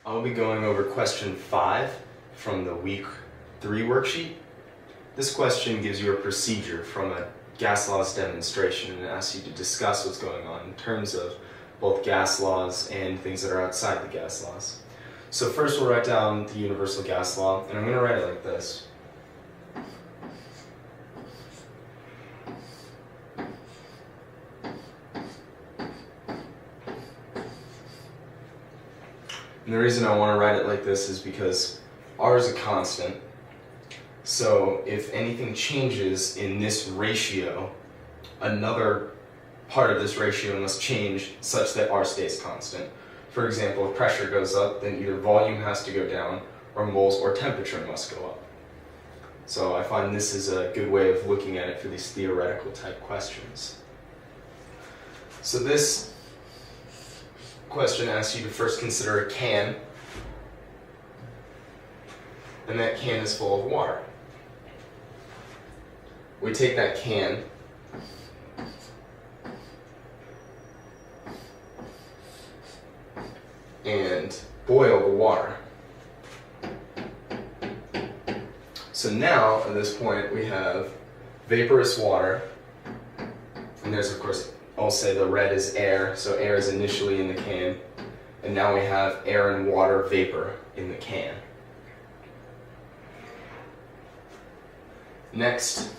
I'll be going over question 5 from the week 3 worksheet. This question gives you a procedure from a gas laws demonstration and asks you to discuss what's going on in terms of both gas laws and things that are outside the gas laws. So first we'll write down the universal gas law, and I'm going to write it like this. And the reason I want to write it like this is because R is a constant. So if anything changes in this ratio, another part of this ratio must change such that R stays constant. For example, if pressure goes up, then either volume has to go down, or moles or temperature must go up. So I find this is a good way of looking at it for these theoretical type questions. So this question asks you to first consider a can, and that can is full of water. We take that can and boil the water. So now, at this point, we have vaporous water, and there's, of course, I'll say the red is air, so air is initially in the can, and now we have air and water vapor in the can. Next,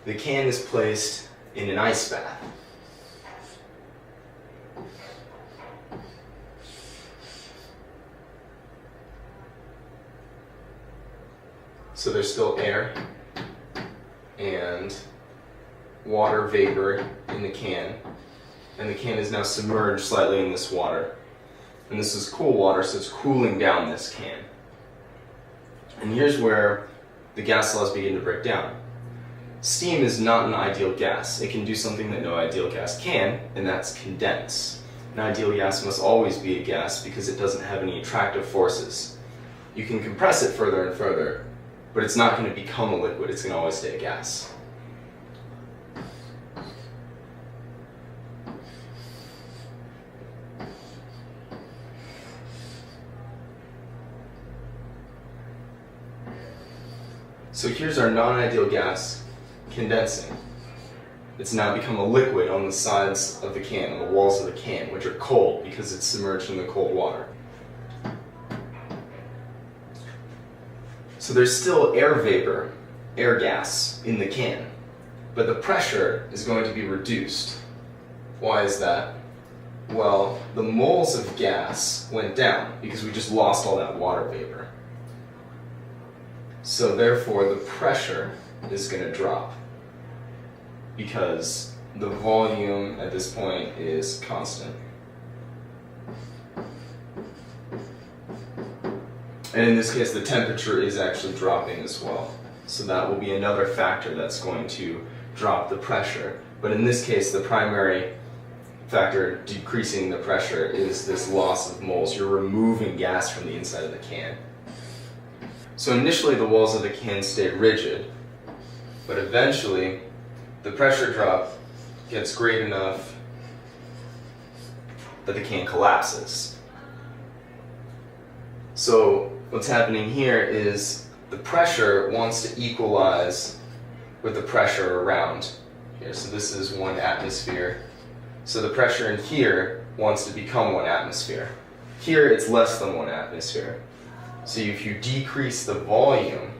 the can is placed in an ice bath. So there's still air and water vapor in the can, and the can is now submerged slightly in this water. And this is cool water, so it's cooling down this can. And here's where the gas laws begin to break down. Steam is not an ideal gas. It can do something that no ideal gas can, and that's condense. An ideal gas must always be a gas because it doesn't have any attractive forces. You can compress it further and further, but it's not going to become a liquid. It's going to always stay a gas. So here's our non-ideal gas condensing. It's now become a liquid on the sides of the can, on the walls of the can, which are cold because it's submerged in the cold water. So there's still air vapor, air gas, in the can, but the pressure is going to be reduced. Why is that? Well, the moles of gas went down because we just lost all that water vapor. So therefore the pressure is going to drop because the volume at this point is constant. And in this case the temperature is actually dropping as well. So that will be another factor that's going to drop the pressure. But in this case the primary factor decreasing the pressure is this loss of moles. You're removing gas from the inside of the can. So initially the walls of the can stay rigid, but eventually the pressure drop gets great enough that the can collapses. So what's happening here is the pressure wants to equalize with the pressure around here. So this is 1 atmosphere. So the pressure in here wants to become 1 atmosphere. Here it's less than 1 atmosphere. So if you decrease the volume,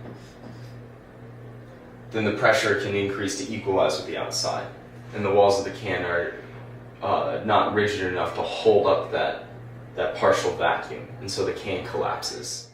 then the pressure can increase to equalize with the outside. And the walls of the can are not rigid enough to hold up that partial vacuum, and so the can collapses.